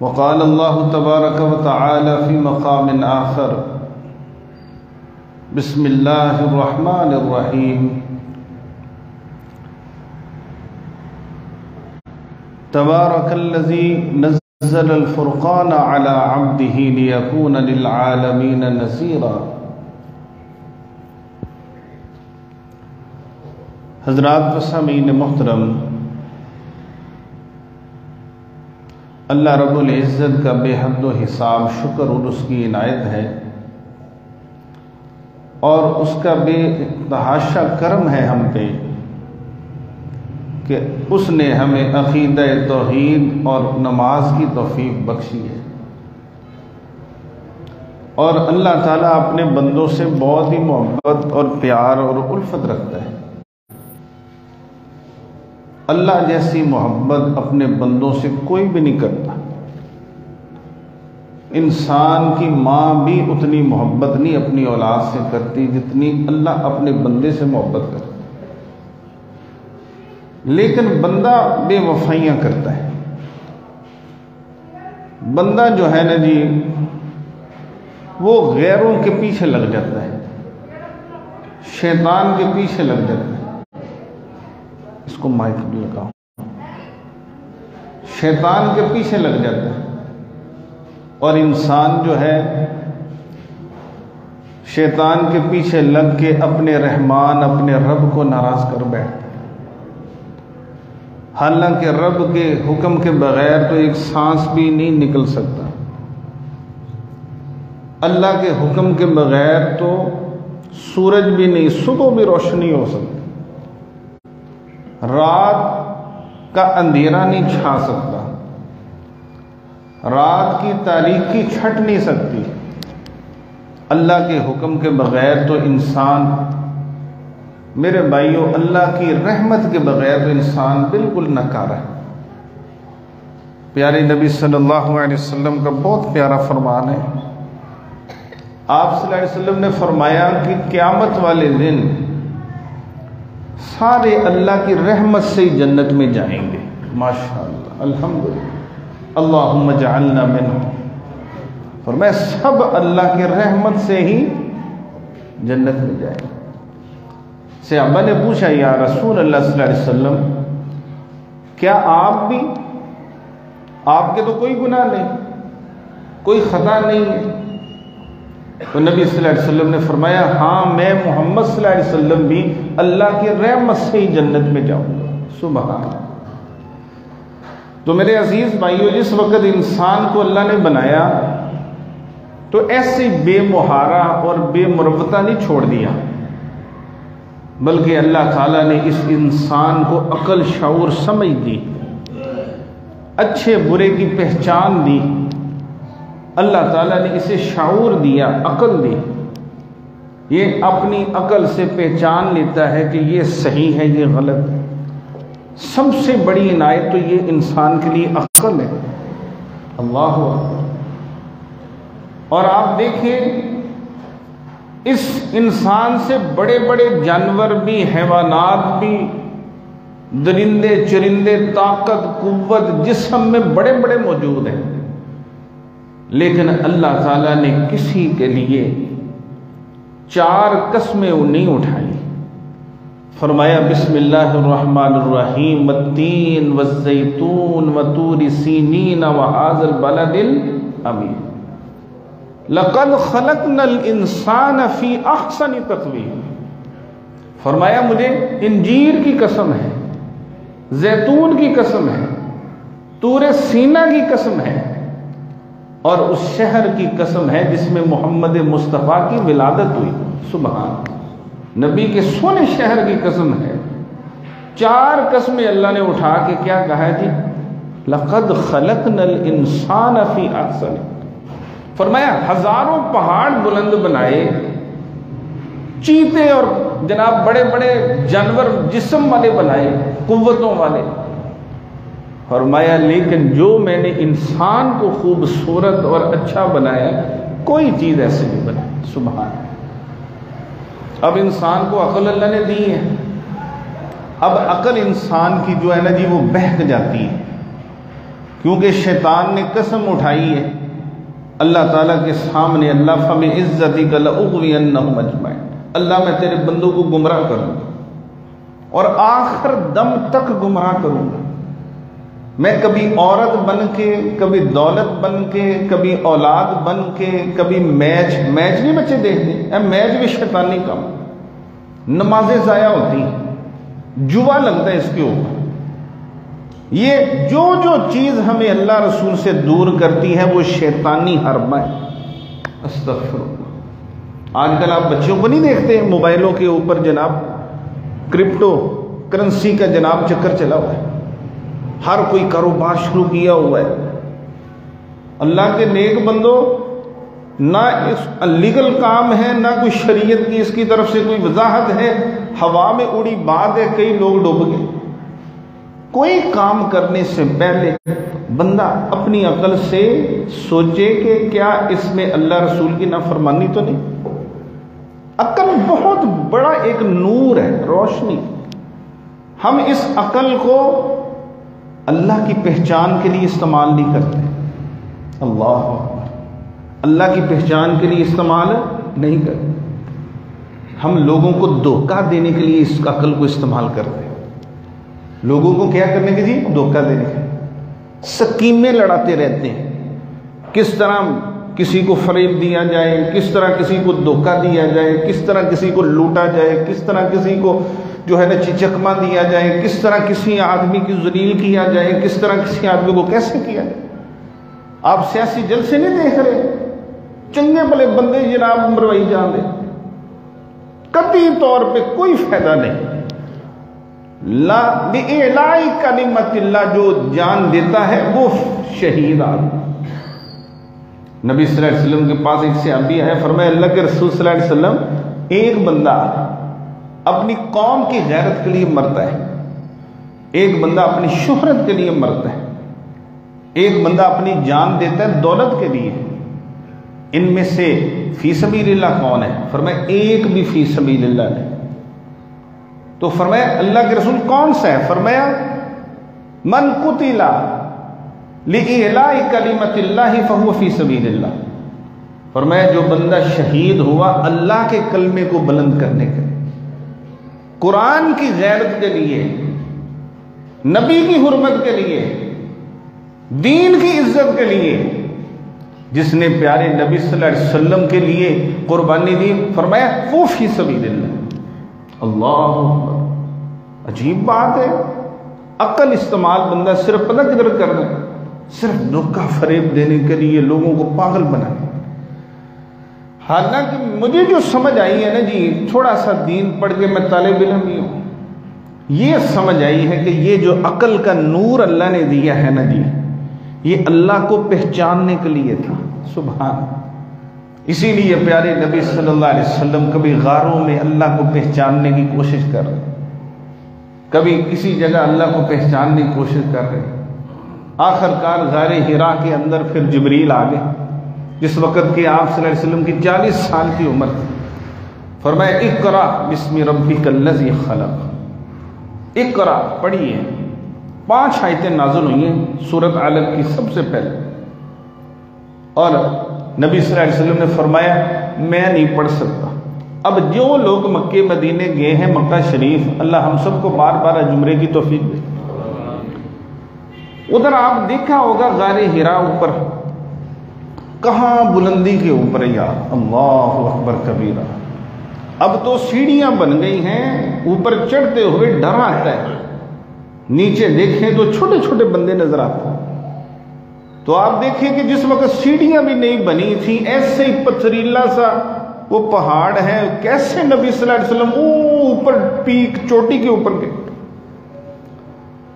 وقال الله تبارك وتعالى في مقام آخر بسم الله الرحمن الرحيم تبارك الذي نزل الفرقان على عبده ليكون للعالمين نذيرا۔ حضرات و سامعین محترم، اللہ رب العزت کا بے حد و حساب شکر اور اس کی عنایت ہے، اور اس کا بے تحاشا کرم ہے ہم پہ کہ اس نے ہمیں عقیدہ توحید اور نماز کی توفیق بخشی ہے۔ اور اللہ تعالیٰ اپنے بندوں سے بہت ہی محبت اور پیار اور الفت رکھتا ہے۔ اللہ جیسی محبت اپنے بندوں سے کوئی بھی نہیں کرتا۔ انسان کی ماں بھی اتنی محبت نہیں اپنی اولاد سے کرتی جتنی اللہ اپنے بندے سے محبت کرتا، لیکن بندہ بے وفائیاں کرتا ہے۔ بندہ جو ہے نا جی، وہ غیروں کے پیچھے لگ جاتا ہے، شیطان کے پیچھے لگ جاتا ہے۔ اس کو مائک بھی لگاؤ۔ شیطان کے پیچھے لگ جاتا ہے، اور انسان جو ہے شیطان کے پیچھے لگ کے اپنے رحمان اپنے رب کو ناراض کر بیٹھتا ہے۔ حالانکہ رب کے حکم کے بغیر تو ایک سانس بھی نہیں نکل سکتا، اللہ کے حکم کے بغیر تو سورج بھی نہیں، صبح بھی روشنی ہو سکتی، رات کا اندھیرا نہیں چھا سکتا، رات کی تاریکی چھٹ نہیں سکتی۔ اللہ کے حکم کے بغیر تو انسان، میرے بھائیوں، اللہ کی رحمت کے بغیر تو انسان بالکل ناکارہ ہے۔ پیارے نبی صلی اللہ علیہ وسلم کا بہت پیارا فرمان ہے۔ آپ صلی اللہ علیہ وسلم نے فرمایا کہ قیامت والے دن سارے اللہ کی رحمت سے ہی جنت میں جائیں گے۔ ماشاءاللہ، الحمدللہ، اللہم اجعلنا منہم۔ فرمایا سب اللہ کی رحمت سے ہی جنت میں جائیں گے۔ صحابہ نے پوچھا، یا رسول اللہ صلی اللہ علیہ وسلم، کیا آپ بھی؟ آپ کے تو کوئی گناہ نہیں، کوئی خطا نہیں ہے۔ تو نبی صلی اللہ علیہ وسلم نے فرمایا، ہاں میں محمد صلی اللہ علیہ وسلم بھی اللہ کی رحمت سے ہی جنت میں جاؤں گا۔ سبحان اللہ۔ تو میرے عزیز بھائیو، جس وقت انسان کو اللہ نے بنایا تو ایسے بے مہارہ اور بے مروتہ نہیں چھوڑ دیا، بلکہ اللہ تعالیٰ نے اس انسان کو عقل، شعور، سمجھ دی، اچھے برے کی پہچان دی۔ اللہ تعالیٰ نے اسے شعور دیا، عقل دی، یہ اپنی عقل سے پہچان لیتا ہے کہ یہ صحیح ہے، یہ غلط ہے۔ سب سے بڑی عنایت تو یہ انسان کے لیے عقل ہے۔ اللہ اکبر۔ اور آپ دیکھیں، اس انسان سے بڑے بڑے جانور بھی، حیوانات بھی، درندے چرندے، طاقت، قوت، جسم میں بڑے بڑے موجود ہیں، لیکن اللہ تعالیٰ نے کسی کے لیے 4 قسمیں نہیں اٹھائی۔ فرمایا بسم اللہ الرحمن الرحیم، والتین والزیتون وطور سینین وہذا البلد الامین، لقد خلقنا الانسان فی احسن تقویم۔ فرمایا مجھے انجیر کی قسم ہے، زیتون کی قسم ہے، طور سینہ کی قسم ہے، اور اس شہر کی قسم ہے جس میں محمد مصطفیٰ کی ولادت ہوئی۔ سبحان، نبی کے سونے شہر کی قسم ہے۔ 4 قسمیں اللہ نے اٹھا کے کیا کہا ہے جی؟ لقد خلقنا الانسان فی احسن۔ فرمایا ہزاروں پہاڑ بلند بنائے، چیتے اور جناب بڑے بڑے جانور جسم والے بنائے، قوتوں والے۔ فرمایا لیکن جو میں نے انسان کو خوبصورت اور اچھا بنایا، کوئی چیز ایسے نہیں بنائی۔ سبحان۔ اب انسان کو عقل اللہ نے دی ہے، اب عقل انسان کی جو ہے نا جی وہ بہک جاتی ہے، کیونکہ شیطان نے قسم اٹھائی ہے اللہ تعالیٰ کے سامنے، اللہ فَبِعِزَّتِكَ لَأُغْوِيَنَّهُمْ أَجْمَعِينَ، اللہ میں تیرے بندوں کو گمراہ کروں گا اور آخر دم تک گمراہ کروں گا۔ میں کبھی عورت بن کے، کبھی دولت بن کے، کبھی اولاد بن کے، کبھی میچ نہیں بچے دیکھتے، میچ بھی شیطانی کام، نمازیں ضائع ہوتی ہیں، جوا لگتا ہے اس کے اوپر۔ یہ جو چیز ہمیں اللہ رسول سے دور کرتی ہے وہ شیطانی حربہ ہے۔ استغفر اللہ۔ آج کل آپ بچوں کو نہیں دیکھتے موبائلوں کے اوپر جناب کرپٹو کرنسی کا جناب چکر چلا ہوا ہے، ہر کوئی کاروبار شروع کیا ہوا ہے۔ اللہ کے نیک بندو، نہ اس لیگل کام ہے، نہ کوئی شریعت کی اس کی طرف سے کوئی وضاحت ہے، ہوا میں اڑی بات ہے، کئی لوگ ڈوب گئے۔ کوئی کام کرنے سے پہلے بندہ اپنی عقل سے سوچے کہ کیا اس میں اللہ رسول کی نافرمانی تو نہیں۔ عقل بہت بڑا ایک نور ہے، روشنی۔ ہم اس عقل کو اللہ کی پہچان کے لیے استعمال نہیں کرتے۔ اللہ اللہ کی پہچان کے لیے استعمال نہیں کرتے، ہم لوگوں کو دھوکہ دینے کے لیے اس عقل کو استعمال کرتے ہیں۔ لوگوں کو کیا کرنے کے جی؟ دھوکہ دینے کے، سکیمیں لڑاتے رہتے ہیں، کس طرح کسی کو فریب دیا جائے، کس طرح کسی کو دھوکہ دیا جائے، کس طرح کسی کو لوٹا جائے، کس طرح کسی کو جو ہے نا چکما دیا جائے، کس طرح کسی آدمی کی ذلیل کیا جائے، کس طرح کسی آدمی کو کیسے کیا جائے۔ آپ سیاسی جلسے نہیں دیکھ رہے، چنگے بھلے بندے جناب مروائی جان دے، قطعی طور پہ کوئی فائدہ نہیں۔ لا بِإِعْلَاءِ کلمۃ اللہ، جو جان دیتا ہے وہ شہید آدمی۔ نبی صلی اللہ علیہ وسلم کے پاس ایک صحابی ہے، فرمایا اللہ کے رسول صلی اللہ علیہ وسلم، ایک بندہ اپنی قوم کی غیرت کے لیے مرتا ہے، ایک بندہ اپنی شہرت کے لیے مرتا ہے، ایک بندہ اپنی جان دیتا ہے دولت کے لیے، ان میں سے فی سبیل اللہ کون ہے؟ فرمایا ایک بھی فی سبیل اللہ نہیں۔ تو فرمایا اللہ کے رسول کون سا ہے؟ فرمایا من قتل لِإِعْلَاءِ کلمۃ اللہ فہو فی سبیل اللہ۔ فرمایا جو بندہ شہید ہوا اللہ کے کلمے کو بلند کرنے کے، قرآن کی غیرت کے لیے، نبی کی حرمت کے لیے، دین کی عزت کے لیے، جس نے پیارے نبی صلی اللہ علیہ وسلم کے لیے قربانی دی، فرمایا وہ فی سبیل اللہ۔ اللہ اکبر، عجیب بات ہے۔ عقل استعمال بندہ صرف پتہ کدھر کر رہا ہے؟ صرف دھوکہ فریب دینے کے لیے، لوگوں کو پاگل بنانے۔ حالانکہ مجھے جو سمجھ آئی ہے نا جی، تھوڑا سا دین پڑھ کے میں طالب علم ہی ہوں، یہ سمجھ آئی ہے کہ یہ جو عقل کا نور اللہ نے دیا ہے نا جی، یہ اللہ کو پہچاننے کے لیے تھا۔ سبحان۔ اسی لیے پیارے نبی صلی اللہ علیہ وسلم کبھی غاروں میں اللہ کو پہچاننے کی کوشش کر رہے، کبھی کسی جگہ اللہ کو پہچاننے کی کوشش کر رہے، آخر کار غار حرا کے اندر پھر جبریل آ گئے، جس وقت کہ آپ صلی اللہ علیہ وسلم کی 40 سال کی عمر تھی۔ فرمایا اقرا بسم ربک الذی خلق، اقرا پڑھیے۔ 5 آیتیں نازل ہوئی ہیں سورۃ علق کی سب سے پہلے، اور نبی صلی اللہ علیہ وسلم نے فرمایا میں نہیں پڑھ سکتا۔ اب جو لوگ مکے مدینے گئے ہیں، مکہ شریف، اللہ ہم سب کو بار بار جمعے کی توفیق دے۔ ادھر آپ دیکھا ہوگا غار حرا اوپر، کہاں بلندی کے اوپر، یا اللہ اکبر کبیرہ۔ اب تو سیڑھیاں بن گئی ہیں، اوپر چڑھتے ہوئے ڈر آتا ہے، نیچے دیکھیں تو چھوٹے چھوٹے بندے نظر آتے ہیں۔ تو آپ دیکھیں کہ جس وقت سیڑھیاں بھی نہیں بنی تھی، ایسے ہی پتھریلا سا وہ پہاڑ ہے، کیسے نبی صلی اللہ علیہ وسلم اوپر پیک چوٹی کے اوپر گئے،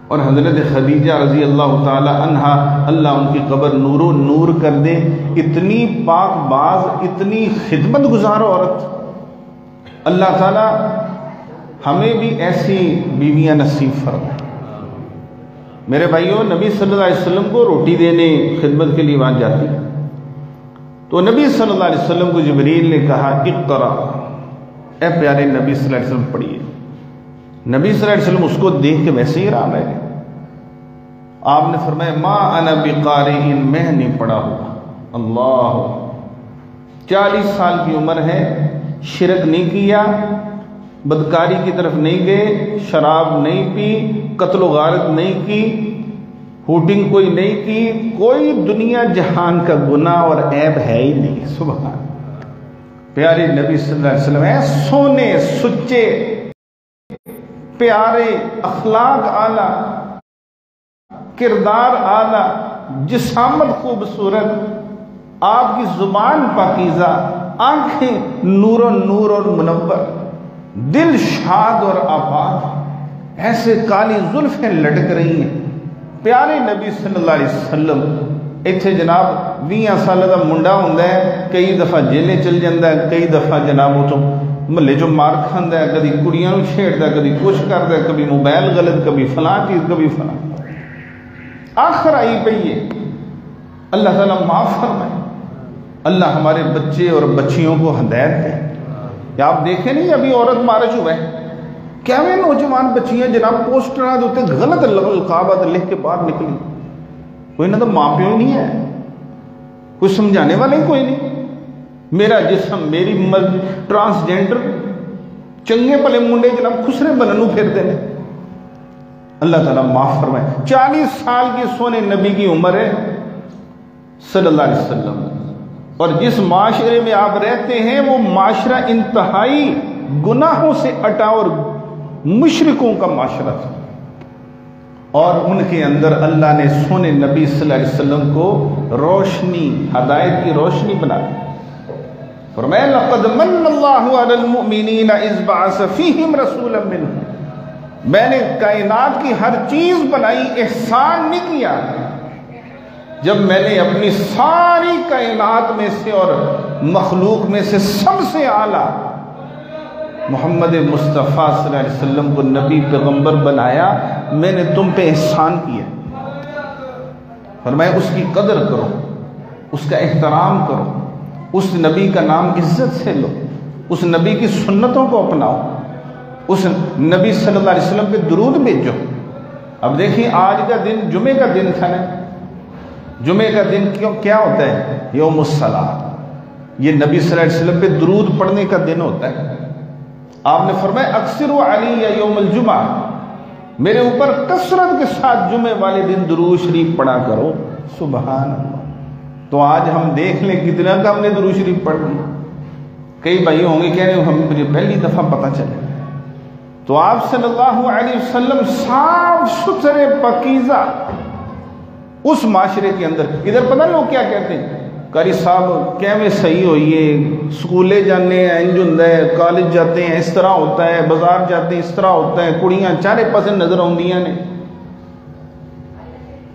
اور حضرت خدیجہ رضی اللہ تعالی عنہا، اللہ ان کی قبر نور و نور کر دے، اتنی پاک باز، اتنی خدمت گزار عورت، اللہ تعالی ہمیں بھی ایسی بیویاں نصیب فرمائے۔ میرے بھائیوں، نبی صلی اللہ علیہ وسلم کو روٹی دینے خدمت کے لیے وہاں جاتی، تو نبی صلی اللہ علیہ وسلم کو جبریل نے کہا اقرا، اے پیارے نبی صلی اللہ علیہ وسلم پڑھیے۔ نبی صلی اللہ علیہ وسلم اس کو دیکھ کے ویسے ہی حیران رہ گئے، آپ نے فرمایا ما انا بقارئ، میں نہیں پڑھا ہوا۔ اللہ، 40 سال کی عمر ہے، شرک نہیں کیا، بدکاری کی طرف نہیں گئے، شراب نہیں پی، قتل و غارت نہیں کی، ہوٹنگ کوئی نہیں کی، کوئی دنیا جہان کا گناہ اور عیب ہے ہی نہیں۔ سبحان پیارے نبی صلی اللہ علیہ وسلم ہے سونے سچے پیارے، اخلاق اعلیٰ، کردار اعلیٰ، جسامت خوبصورت، آپ کی زبان پاکیزہ، آنکھیں نور و نور اور منور، دل شاد اور آباد، ایسے کالی زلفیں لٹک رہی ہیں۔ پیارے نبی صلی اللہ علیہ وسلم اتنے جناب 20 سال کا منڈا ہوں، کئی دفعہ جیلیں چل جاتا ہے، کئی دفعہ جناب وہ تو محلے چو مار کھانا ہے، کبھی کڑیاں چھیڑتا ہے، کبھی کچھ کرتا ہے، کبھی موبائل غلط، کبھی فلاں چیز، کبھی فلاں۔ آخر آئی پئی ہے، اللہ تعالیٰ معاف فرمائے، اللہ ہمارے بچے اور بچیوں کو ہدایت دے۔ یا آپ دیکھیں نہیں ابھی عورت مارج ہوا ہے، کیا میں نوجوان بچیاں جناب پوسٹر ہوتے غلط القابات لکھ کے باہر نکلی، کوئی نہ تو ماں پیو ہی نہیں ہے، کوئی سمجھانے والا ہی کوئی نہیں۔ میرا جسم، میری مرضی، ٹرانسجینڈر چنگے پلے منڈے جناب خسرے بننو پھرتے ہیں۔ اللہ تعالیٰ معاف فرمائے۔ 40 سال کی سونے نبی کی عمر ہے صلی اللہ علیہ وسلم، اور جس معاشرے میں آپ رہتے ہیں وہ معاشرہ انتہائی گناہوں سے اٹا اور مشرکوں کا معاشرہ تھا، اور ان کے اندر اللہ نے سونے نبی صلی اللہ علیہ وسلم کو روشنی، ہدایت کی روشنی بنا دی۔ فرمایا لقد من اللہ علی المؤمنین اذ بعث فیہم رسولا منہم، میں نے کائنات کی ہر چیز بنائی، احسان نہیں کیا جب میں نے اپنی ساری کائنات میں سے اور مخلوق میں سے سب سے اعلیٰ محمد مصطفیٰ صلی اللہ علیہ وسلم کو نبی پیغمبر بنایا، میں نے تم پہ احسان کیا۔ فرمایا اس کی قدر کرو، اس کا احترام کرو، اس نبی کا نام عزت سے لو، اس نبی کی سنتوں کو اپناؤ، اس نبی صلی اللہ علیہ وسلم پہ درود بھیجو۔ اب دیکھیں آج کا دن جمعے کا دن تھا نا، جمعے کا دن کیا ہوتا ہے؟ یوم الصلاۃ، یہ نبی صلی اللہ علیہ وسلم پہ درود پڑھنے کا دن ہوتا ہے۔ آپ نے فرمایا اکثروا علی یوم الجمعہ، میرے اوپر کثرت کے ساتھ جمعے والے دن درود شریف پڑھا کرو۔ سبحان اللہ۔ تو آج ہم دیکھ لیں کتنا کا ہم نے درود شریف پڑھ لیا۔ کئی بھائی ہوں گے کہہ رہے ہم مجھے پہلی دفعہ پتہ چلے۔ تو آپ صلی اللہ علیہ وسلم صاف ستھرے پاکیزہ اس معاشرے کے اندر، ادھر پتہ لوگ کیا کہتے ہیں، قاری صاحب کیویں صحیح ہوئیے، سکولے جانے ہیں انج ہوندا ہے، کالج جاتے ہیں اس طرح ہوتا ہے، بازار جاتے ہیں اس طرح ہوتا ہے، کڑیاں چارے پاسے نظر آندیاں نے۔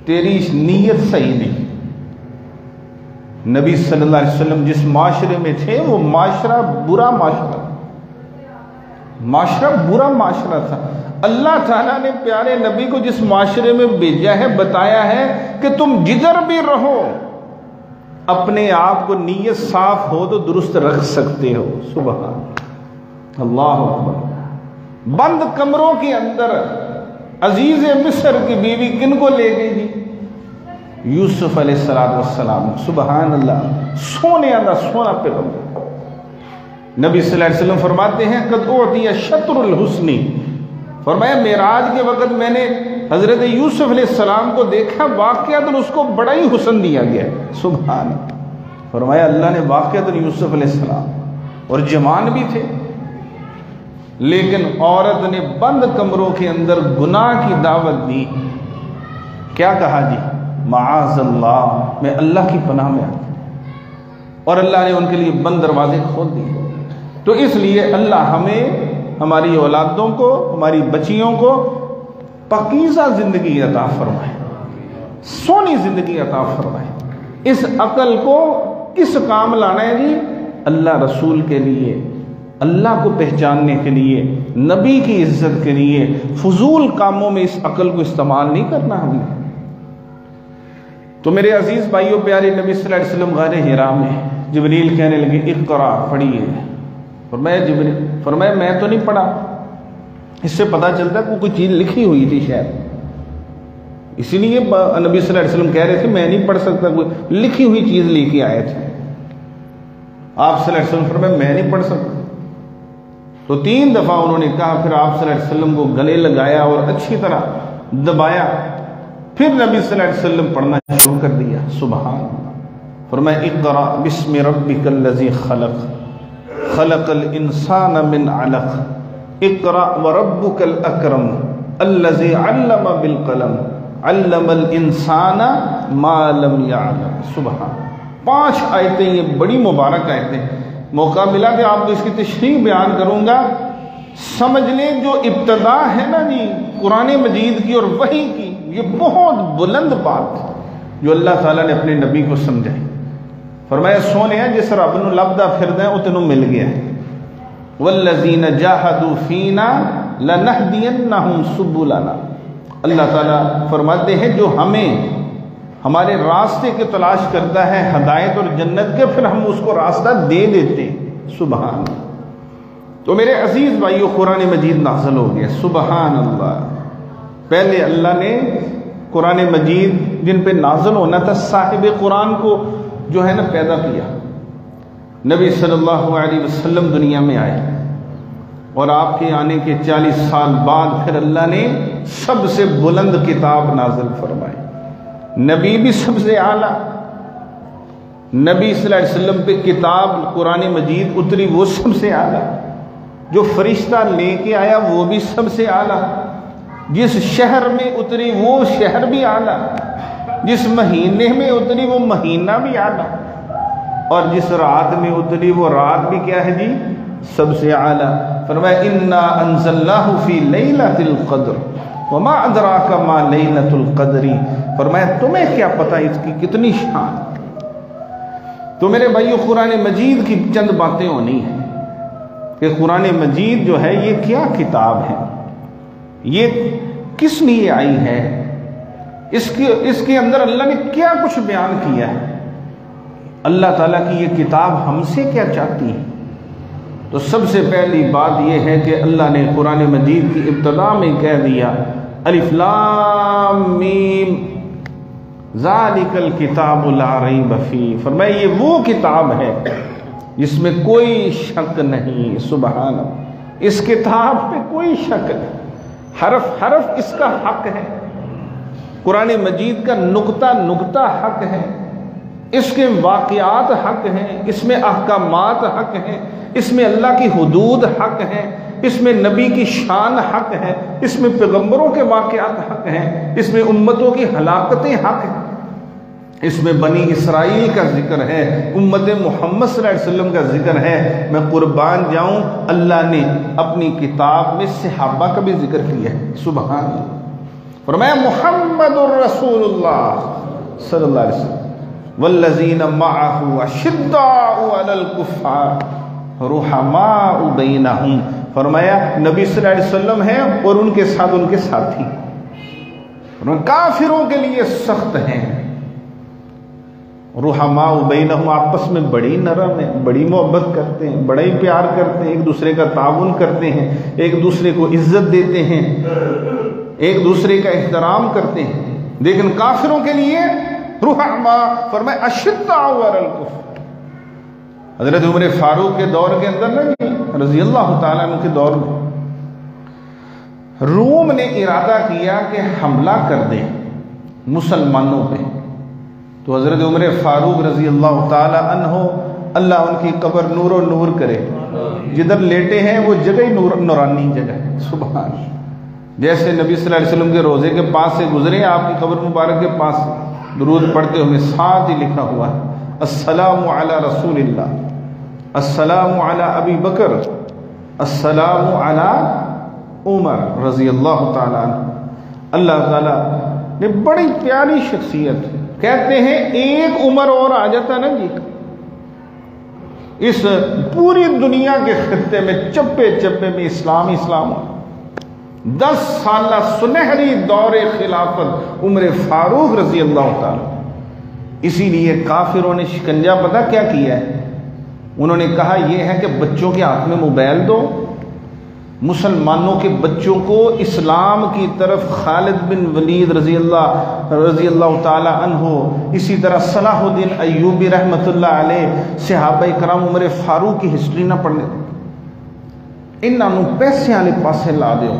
تیری نیت صحیح نہیں۔ نبی صلی اللہ علیہ وسلم جس معاشرے میں تھے وہ معاشرہ برا معاشرہ تھا۔ اللہ تعالیٰ نے پیارے نبی کو جس معاشرے میں بھیجا ہے، بتایا ہے کہ تم جدھر بھی رہو اپنے آپ کو نیت صاف ہو تو درست رکھ سکتے ہو۔ سبحان اللہ اکبر۔ بند کمروں کے اندر عزیز مصر کی بیوی کن کو لے گئی جی؟ یوسف علیہ السلام۔ سبحان اللہ، سونے اللہ سونا پیغمبر۔ نبی صلی اللہ علیہ وسلم فرماتے ہیں قد اعطی شطر الحسن، فرمایا معراج کے وقت میں نے حضرت یوسف علیہ السلام کو دیکھا، واقعتاً اس کو بڑا ہی حسن دیا گیا۔ سبحان، فرمایا اللہ نے واقعتاً یوسف علیہ السلام، اور جوان بھی تھے، لیکن عورت نے بند کمروں کے اندر گناہ کی دعوت دی۔ کیا کہا جی؟ معاذ اللہ، میں اللہ کی پناہ میں آتا ہوں، اور اللہ نے ان کے لیے بند دروازے کھول دیے۔ تو اس لیے اللہ ہمیں، ہماری اولادوں کو، ہماری بچیوں کو پاکیزہ زندگی عطا فرمائے، سونی زندگی عطا فرمائے۔ اس عقل کو کس کام لانا ہے جی؟ اللہ رسول کے لیے، اللہ کو پہچاننے کے لیے، نبی کی عزت کے لیے۔ فضول کاموں میں اس عقل کو استعمال نہیں کرنا ہم نے۔ تو میرے عزیز بھائیوں، پیارے نبی صلی اللہ علیہ وسلم غار حرا میں جبریل کہنے لگے اقرا، پڑھیے۔ فرمایا میں تو نہیں پڑھا، اس سے پتہ چلتا ہے کوئی چیز لکھی ہوئی تھی شاید۔ اسی لیے نبی صلی اللہ علیہ وسلم کہہ رہے تھے میں نہیں پڑھ سکتا، کوئی لکھی ہوئی چیز لے کے آئے تھے، آپ صلی اللہ علیہ وسلم فرمایا میں نہیں پڑھ سکتا۔ تو 3 دفعہ انہوں نے کہا، پھر آپ صلی اللہ علیہ وسلم کو گلے لگایا اور اچھی طرح دبایا، پھر نبی صلی اللہ علیہ وسلم پڑھنا شروع کر دیا۔ سبحان اللہ۔ فرمایا اقرأ بسم ربک الذی خلق خلق الانسان من علق اقرأ وربک الاکرم الذی علم بالقلم علم الانسان ما لم يعلم۔ سبحان۔ 5 آیتیں، یہ بڑی مبارک آیتیں، موقع ملا کہ آپ کو اس کی تشریح بیان کروں گا۔ سمجھ لیں جو ابتدا ہے نا جی قرآن مجید کی اور وحی کی، یہ بہت بلند بات ہے جو اللہ تعالیٰ نے اپنے نبی کو سمجھائی۔ فرمایا سونے ہیں جس رب نو لبدا پھردا ہے اتنوں مل گیا ہے۔ والذین جاہدوا فینا لنہدینہم سبلنا۔ اللہ تعالیٰ فرماتے ہیں جو ہمیں ہمارے راستے کی تلاش کرتا ہے ہدایت اور جنت کے، پھر ہم اس کو راستہ دے دیتے ہیں۔ سبحان۔ تو میرے عزیز بھائیو قرآن مجید نازل ہو گیا۔ سبحان اللہ۔ پہلے اللہ نے قرآن مجید جن پہ نازل ہونا تھا صاحب قرآن کو جو ہے نا پیدا کیا۔ نبی صلی اللہ علیہ وسلم دنیا میں آئے اور آپ کے آنے کے 40 سال بعد پھر اللہ نے سب سے بلند کتاب نازل فرمائی۔ نبی بھی سب سے اعلیٰ، نبی صلی اللہ علیہ وسلم پہ کتاب قرآن مجید اتری وہ سب سے اعلیٰ، جو فرشتہ لے کے آیا وہ بھی سب سے اعلیٰ، جس شہر میں اتری وہ شہر بھی اعلیٰ، جس مہینے میں اتری وہ مہینہ بھی اعلیٰ، اور جس رات میں اتری وہ رات بھی کیا ہے جی سب سے اعلیٰ۔ فرمایا انا انزلناہ فی لیلۃ القدر وما ادراک ما لیلۃ القدر۔ فرمایا تمہیں کیا پتہ اس کی کتنی شان۔ تو میرے بھائیو قرآن مجید کی چند باتیں ہونی ہیں کہ قرآن مجید جو ہے یہ کیا کتاب ہے، یہ کس لیے آئی ہے، اس کے اندر اللہ نے کیا کچھ بیان کیا ہے، اللہ تعالیٰ کی یہ کتاب ہم سے کیا چاہتی ہے۔ تو سب سے پہلی بات یہ ہے کہ اللہ نے قرآن مجید کی ابتدا میں کہہ دیا الف لام میم ذالک الکتاب لا ریب فیہ۔ فرمایا یہ وہ کتاب ہے جس میں کوئی شک نہیں۔ سبحان اللہ۔ اس کتاب میں کوئی شک نہیں، حرف حرف اس کا حق ہے، قرآن مجید کا نقطہ نقطہ حق ہے، اس کے واقعات حق ہیں، اس میں احکامات حق ہیں، اس میں اللہ کی حدود حق ہیں، اس میں نبی کی شان حق ہے، اس میں پیغمبروں کے واقعات حق ہیں، اس میں امتوں کی ہلاکتیں حق ہیں، اس میں بنی اسرائیل کا ذکر ہے، امت محمد صلی اللہ علیہ وسلم کا ذکر ہے۔ میں قربان جاؤں اللہ نے اپنی کتاب میں صحابہ کا بھی ذکر کیا ہے۔ سبحان اللہ۔ فرمایا محمد الرسول اللہ صلی اللہ علیہ وسلم والذین معه اشداء علی الکفار رحماء بینہم۔ فرمایا نبی صلی اللہ علیہ وسلم ہیں اور ان کے ساتھ ان کے ساتھی کافروں کے لیے سخت ہیں، رحماء بینہم آپس میں بڑی نرم ہیں، بڑی محبت کرتے ہیں، بڑا ہی پیار کرتے ہیں، ایک دوسرے کا تعاون کرتے ہیں، ایک دوسرے کو عزت دیتے ہیں، ایک دوسرے کا احترام کرتے ہیں۔ لیکن کافروں کے لیے رحماء، فرمایا اشداء علی الکفر۔ حضرت عمر فاروق کے دور کے اندر نا رضی اللہ تعالیٰ عنہ کے دور میں روم نے ارادہ کیا کہ حملہ کر دیں مسلمانوں پہ، تو حضرت عمر فاروق رضی اللہ تعالیٰ عنہ اللہ ان کی قبر نور و نور کرے، جدھر لیٹے ہیں وہ جگہ ہی نورانی جگہ ہے۔ سبحان۔ جیسے نبی صلی اللہ علیہ وسلم کے روزے کے پاس سے گزرے آپ کی قبر مبارک کے پاس درود پڑھتے ہوئے ساتھ ہی لکھا ہوا ہے السلام علی رسول اللہ، السلام علی ابی بکر، السلام علی عمر رضی اللہ تعالیٰ عنہ۔ اللہ تعالیٰ نے بڑی پیاری شخصیت، کہتے ہیں ایک عمر اور آ جاتا نا جی اس پوری دنیا کے خطے میں چپے چپے میں اسلام اسلام ہو۔ 10 سالہ سنہری دور خلافت عمر فاروق رضی اللہ تعالیٰ۔ اسی لیے کافروں نے شکنجہ پتہ کیا کیا ہے، انہوں نے کہا یہ ہے کہ بچوں کے ہاتھ میں موبائل دو مسلمانوں کے بچوں کو اسلام کی طرف خالد بن ولید رضی اللہ تعالی عنہ، اسی طرح صلاح الدین ایوبی رحمۃ اللہ علیہ، صحابہ کرام، عمر فاروق کی ہسٹری نہ پڑھنے دو، انہوں پیسے والے پاسے لا دیو،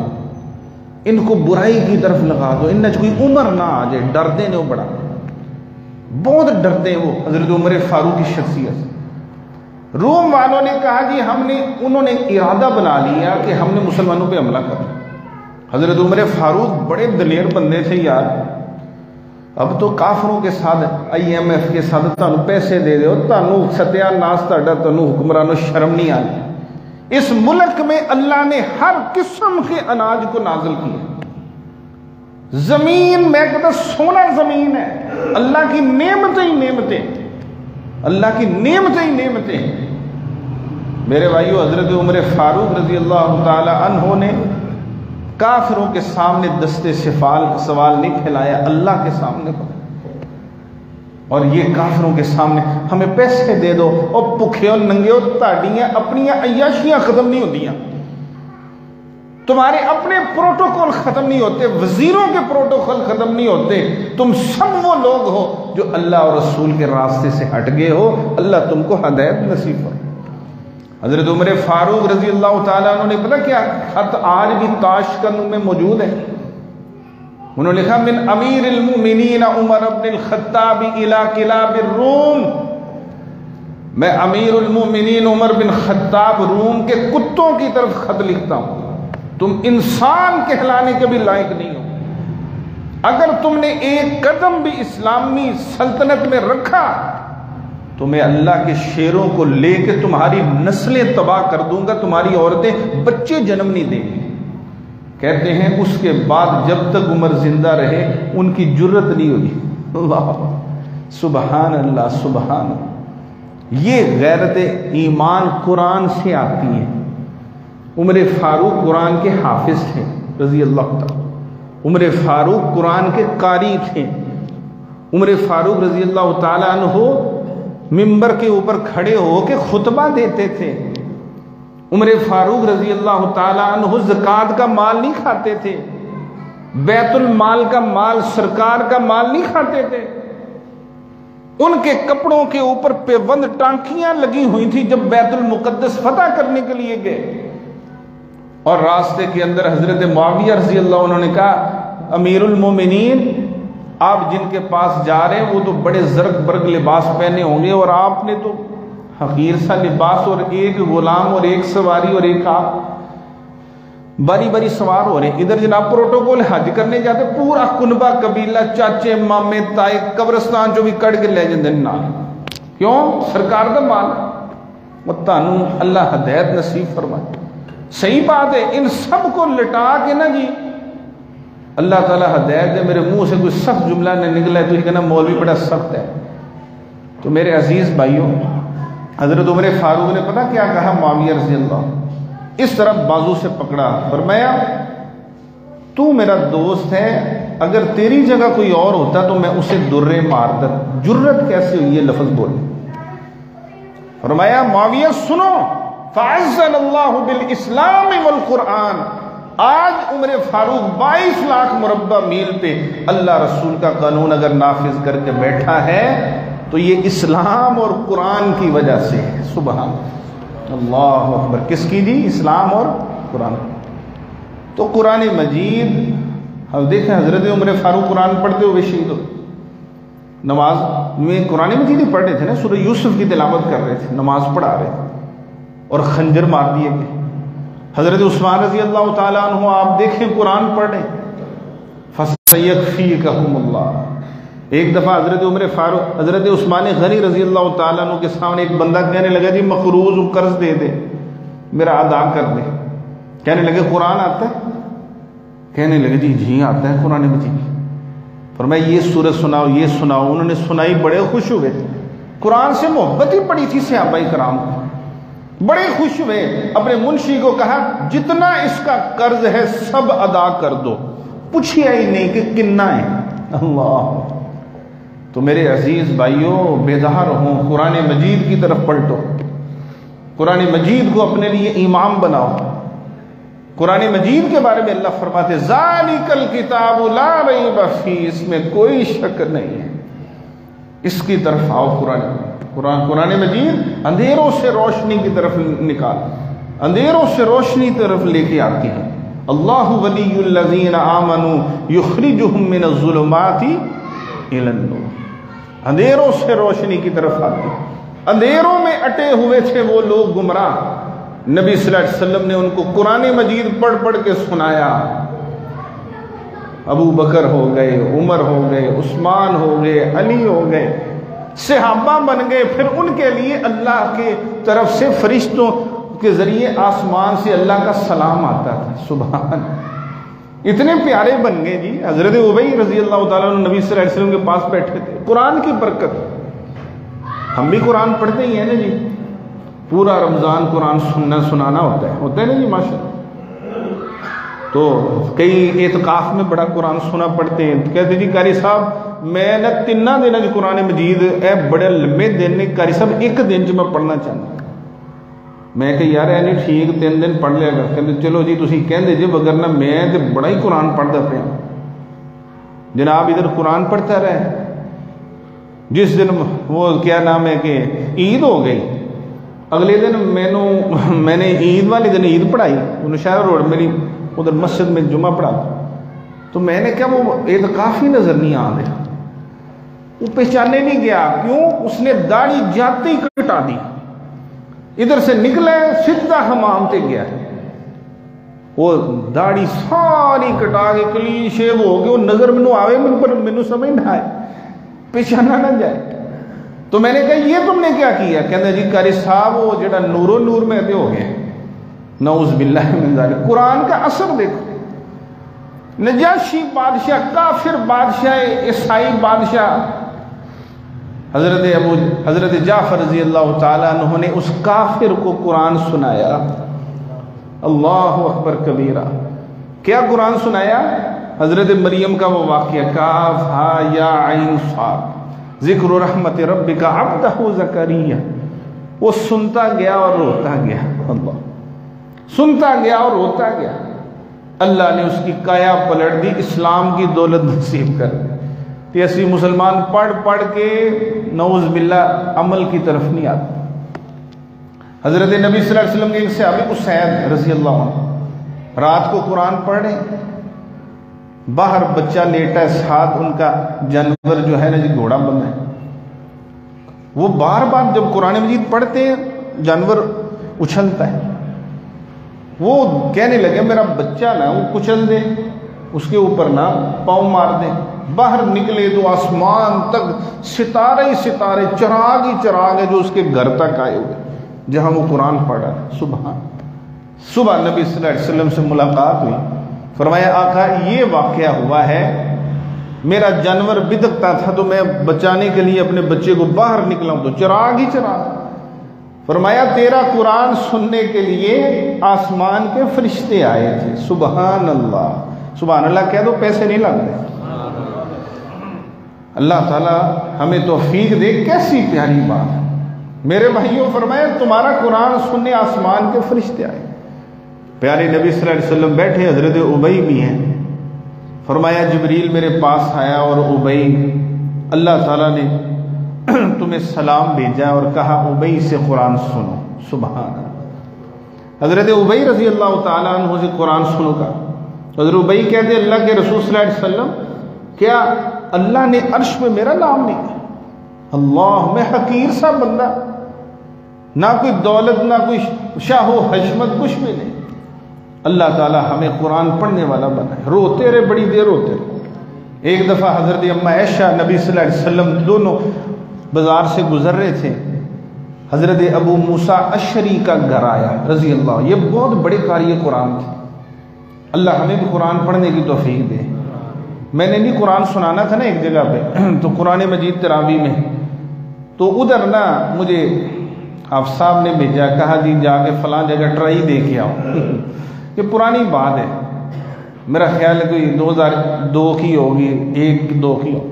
ان کو برائی کی طرف لگا دو، ان کوئی عمر نہ آ جائے، ڈردے نے وہ بڑا، بہت ڈرتے وہ حضرت عمر فاروق کی شخصیت سے۔ روم والوں نے کہا جی انہوں نے ارادہ بنا لیا کہ ہم نے مسلمانوں پہ حملہ کرنا۔ حضرت عمر فاروق بڑے دلیر بندے تھے یار، اب تو کافروں کے ساتھ IMF کے ساتھ تانوں پیسے دے دو، تانوں ستیا ناس تاڈا، تانوں حکمرانوں شرم نہیں آئی۔ اس ملک میں اللہ نے ہر قسم کے اناج کو نازل کیا، زمین میں کہتا سونا زمین ہے، اللہ کی نعمتیں ہی نعمتیں، اللہ کی نعمتیں ہی نعمتیں۔ میرے بھائیو، حضرت عمر فاروق رضی اللہ تعالی عنہ نے کافروں کے سامنے دستے سوال نہیں کھلایا، اللہ کے سامنے، اور یہ کافروں کے سامنے ہمیں پیسے دے دو، اور بھوکے اور ننگے اور تاڑیاں اپنی عیاشیاں ختم نہیں ہوتیاں، تمہارے اپنے پروٹوکول ختم نہیں ہوتے، وزیروں کے پروٹوکول ختم نہیں ہوتے، تم سب وہ لوگ ہو جو اللہ اور رسول کے راستے سے ہٹ گئے ہو، اللہ تم کو ہدایت نصیب ہو۔ حضرت عمر فاروق رضی اللہ تعالیٰ عنہ نے پتہ کیا خط آج بھی تاشقند میں موجود ہے، انہوں نے لکھا من امیر المؤمنین عمر بن الخطاب الی کلاب الروم، میں امیر المؤمنین عمر بن خطاب روم کے کتوں کی طرف خط لکھتا ہوں، تم انسان کہلانے کے بھی لائق نہیں ہو، اگر تم نے ایک قدم بھی اسلامی سلطنت میں رکھا تو میں اللہ کے شیروں کو لے کے تمہاری نسلیں تباہ کر دوں گا، تمہاری عورتیں بچے جنم نہیں دیں گی۔ کہتے ہیں اس کے بعد جب تک عمر زندہ رہے ان کی جرت نہیں ہوئی۔ اللہ سبحان اللہ سبحان اللہ، یہ غیرت ایمان قرآن سے آتی ہے۔ عمر فاروق قرآن کے حافظ تھے رضی اللہ تعالیٰ، عمر فاروق قرآن کے قاری تھے، عمر فاروق رضی اللہ تعالیٰ عنہ ممبر کے اوپر کھڑے ہو کے خطبہ دیتے تھے، عمر فاروق رضی اللہ تعالیٰ عنہ زکوٰۃ کا مال نہیں کھاتے تھے، بیت المال کا مال، سرکار کا مال نہیں کھاتے تھے، ان کے کپڑوں کے اوپر پیوند ٹانکیاں لگی ہوئی تھی جب بیت المقدس فتح کرنے کے لیے گئے، اور راستے کے اندر حضرت معاویہ رضی اللہ عنہ نے کہا امیر المومنین آپ جن کے پاس جا رہے ہیں وہ تو بڑے زرق برق لباس پہنے ہوں گے، اور آپ نے تو حقیر سا لباس، اور ایک غلام اور ایک سواری اور ایک آپ باری باری سوار ہو رہے ہیں، ادھر جناب پروٹوکول حج کرنے جاتے پورا کنبہ قبیلہ چاچے مامے تائے قبرستان جو بھی کڑ کے لے جاندے نا، کیوں؟ سرکار دا مال، وہ تانوں اللہ ہدایت نصیب فرمائے۔ صحیح بات ہے، ان سب کو لٹا کے نا جی اللہ تعالیٰ ہدایت دے، میرے منہ سے کوئی سخت جملہ نہ نکلا ہے تو یہ کہنا مولوی بڑا سخت ہے۔ تو میرے عزیز بھائیوں، حضرت عمر فاروق نے پتہ کیا کہا معاویہ رضی اللہ، اس طرح بازو سے پکڑا، فرمایا تو میرا دوست ہے، اگر تیری جگہ کوئی اور ہوتا تو میں اسے درے مارتا۔ جرت کیسے ہوئی یہ لفظ بولے؟ فرمایا معاویہ سنو، فَعَزَّنَ اللَّهُ بِالْإِسْلَامِ وَالْقُرْآنِ، آج عمر فاروق 22 لاکھ مربع میل پہ اللہ رسول کا قانون اگر نافذ کر کے بیٹھا ہے تو یہ اسلام اور قرآن کی وجہ سے ہے۔ سبحان اللہ اکبر، کس کی جی؟ اسلام اور قرآن۔ تو قرآن مجید ہم دیکھیں حضرت عمر فاروق قرآن پڑھتے ہوئے شہید ہو، نماز میں قرآن مجید ہی پڑھ رہے تھے نا، سورہ یوسف کی تلاوت کر رہے تھے، نماز پڑھا رہے تھے اور خنجر مار دیے گئے۔ حضرت عثمان رضی اللہ تعالیٰ عنہ آپ دیکھیں قرآن پڑھ رہے فَسَيَكْفِيكَهُمُ اللَّهُ۔ ایک دفعہ حضرت عثمان غنی رضی اللہ تعالیٰ عنہ کے سامنے ایک بندہ کہنے لگا جی مقروض قرض دے دے، میرا ادا کر دے۔ کہنے لگے قرآن آتا ہے؟ کہنے لگے جی آتا ہے قرآن مجید۔ فرمایا یہ سورہ سناؤ، یہ سناؤ۔ انہوں نے سنائی، بڑے خوش ہوئے، قرآن سے محبت ہی پڑی تھی صحابہ کرام کو، بڑے خوش ہوئے، اپنے منشی کو کہا جتنا اس کا قرض ہے سب ادا کر دو، پوچھیا ہی نہیں کہ کتنا ہے۔ اللہ، تو میرے عزیز بھائیوں بیدار ہوں، قرآن مجید کی طرف پلٹو، قرآن مجید کو اپنے لیے امام بناؤ۔ قرآن مجید کے بارے میں اللہ فرماتے ذالک الکتاب لا ریب فیہ، اس میں کوئی شک نہیں ہے، اس کی طرف آؤ۔ قرآن مجید اندھیروں سے روشنی کی طرف نکال، اندھیروں سے روشنی کی طرف لے کے آتی ہے۔ اللہ ولی الذین آمنوا یخرجہم من الظلمات الی النور، اندھیروں سے روشنی کی طرف آتی ہے۔ اندھیروں میں اٹے ہوئے تھے وہ لوگ گمراہ، نبی صلی اللہ علیہ وسلم نے ان کو قرآن مجید پڑھ پڑھ کے سنایا۔ ابو بکر ہو گئے، عمر ہو گئے، عثمان ہو گئے، علی ہو گئے، صحابہ بن گئے، پھر ان کے لیے اللہ کے طرف سے فرشتوں کے ذریعے آسمان سے اللہ کا سلام آتا تھا۔ سبحان، اتنے پیارے بن گئے جی۔ حضرت ابی رضی اللہ تعالیٰ عنہ نبی صلی اللہ علیہ وسلم کے پاس بیٹھے تھے، قرآن کی برکت۔ ہم بھی قرآن پڑھتے ہی ہیں نا جی، پورا رمضان قرآن سنانا ہوتا ہے نا جی ماشاء اللہ۔ تو کئی اعتکاف میں بڑا قرآن سنا پڑھتے ہیں، کہتے جی قاری صاحب میں نہ تینا دن جو قرآن مجید اے بڑے لمبے دن نے قاری صاحب ایک دن میں پڑھنا چاہتا، میں کہ یار نہیں ٹھیک 3 دن پڑھ لیا کر، کہتے چلو جی تسی کہندے جی وگرنہ میں تے بڑا ہی قرآن پڑھدا پیا۔ جناب ادھر قرآن پڑھتا رہے، جس دن وہ کیا نام ہے کہ عید ہو گئی، اگلے دن میں نے عید والے دن عید پڑھائی، نوشہرہ روڈ میری ادھر مسجد میں جمعہ پڑھا، تو میں نے کیا وہ اعتکاف ہی نظر نہیں آ رہا، وہ پہچانے نہیں گیا، کیوں؟ اس نے داڑھی جاتے ہی کٹا دی، ادھر سے نکلے سیدھا حمام تے گیا، وہ داڑھی ساری کٹا کے کلین شیو ہو گئے، وہ نظر مینوں آوے مینوں سمجھ نہ آئے، پہچانا نہ جائے۔ تو میں نے کہا یہ تم نے کیا کیا؟ کہتے جی قاری صاحب وہ جڑا نور و نور میں تے ہو گئے، نعوذ باللہ من ذالک۔ قرآن کا اثر دیکھو، نجاشی بادشاہ، کافر بادشاہ، عیسائی بادشاہ، حضرت جعفر رضی اللہ تعالیٰ عنہ نے اس کافر کو قرآن سنایا، اللہ اکبر کبیرہ۔ کیا قرآن سنایا؟ حضرت مریم کا وہ واقعہ، کاف ہا یا عین صاد، ذکر رحمت ربک عبدہ زکریا۔ وہ سنتا گیا اور روتا گیا، اللہ سنتا گیا اور روتا گیا، اللہ نے اس کی کایا پلٹ دی، اسلام کی دولت نصیب کر دی۔ کہ اسی مسلمان پڑھ پڑھ کے نعوذ باللہ عمل کی طرف نہیں آتے۔ حضرت نبی صلی اللہ علیہ وسلم کے ایک صحابی اسید رضی اللہ عنہ رات کو قرآن پڑھ رہے، باہر بچہ لیٹا ہے، ساتھ ان کا جانور جو ہے نا جی گھوڑا بندہ ہے، وہ بار بار جب قرآن مجید پڑھتے ہیں جانور اچھلتا ہے، وہ کہنے لگے میرا بچہ نا وہ کچل دے، اس کے اوپر نہ پاؤں مار دے۔ باہر نکلے تو آسمان تک ستارے ہی ستارے، چراغ ہی چراغ ہے جو اس کے گھر تک آئے ہوئے جہاں وہ قرآن پڑھا ہے۔ صبح نبی صلی اللہ علیہ وسلم سے ملاقات ہوئی، فرمایا آقا یہ واقعہ ہوا ہے، میرا جانور بدکتا تھا تو میں بچانے کے لیے اپنے بچے کو باہر نکلا ہوں تو چراغ ہی چراغ۔ فرمایا تیرا قرآن سننے کے لیے آسمان کے فرشتے آئے تھے۔ سبحان اللہ، سبحان اللہ کہہ دو، پیسے نہیں لگتے۔ اللہ تعالیٰ ہمیں توفیق دے، کیسی پیاری بات ہے میرے بھائیوں۔ فرمایا تمہارا قرآن سننے آسمان کے فرشتے آئے، پیارے نبی صلی اللہ علیہ وسلم بیٹھے، حضرت ابی بھی ہیں، فرمایا جبریل میرے پاس آیا اور ابی، اللہ تعالیٰ نے تمہیں سلام بھیجا اور کہا ابی سے قرآن سنو۔ سبحان اللہ، حضرت ابی رضی اللہ تعالیٰ عنہ سے قرآن سنو کا۔ حضرت ابی کہتے اللہ کے رسول صلی اللہ علیہ وسلم کیا اللہ نے عرش میں میرا نام نہیں ہے؟ اللہ، میں حقیر سا بندہ، نہ کوئی دولت نہ کوئی شاہ و حشمت، کچھ بھی نہیں، اللہ تعالیٰ ہمیں قرآن پڑھنے والا بنائے۔ روتے رہے، بڑی دیر روتے رہے۔ ایک دفعہ حضرت اما عائشہ نبی صلی اللہ علیہ وسلم دونوں بازار سے گزر رہے تھے، حضرت ابو موسیٰ اشعری کا گھر آیا رضی اللہ، یہ بہت بڑے قاری قرآن تھے۔ اللہ ہمیں بھی قرآن پڑھنے کی توفیق دے۔ میں نے بھی قرآن سنانا تھا نا ایک جگہ پہ، تو قرآن مجید تراویح میں، تو ادھر نا مجھے آپ صاحب نے بھیجا، کہا جی جا کے فلاں جگہ ٹرائی دے کے آؤ۔ یہ پرانی بات ہے، میرا خیال ہے کوئی 2002 کی ہوگی، 1-2 کی ہو،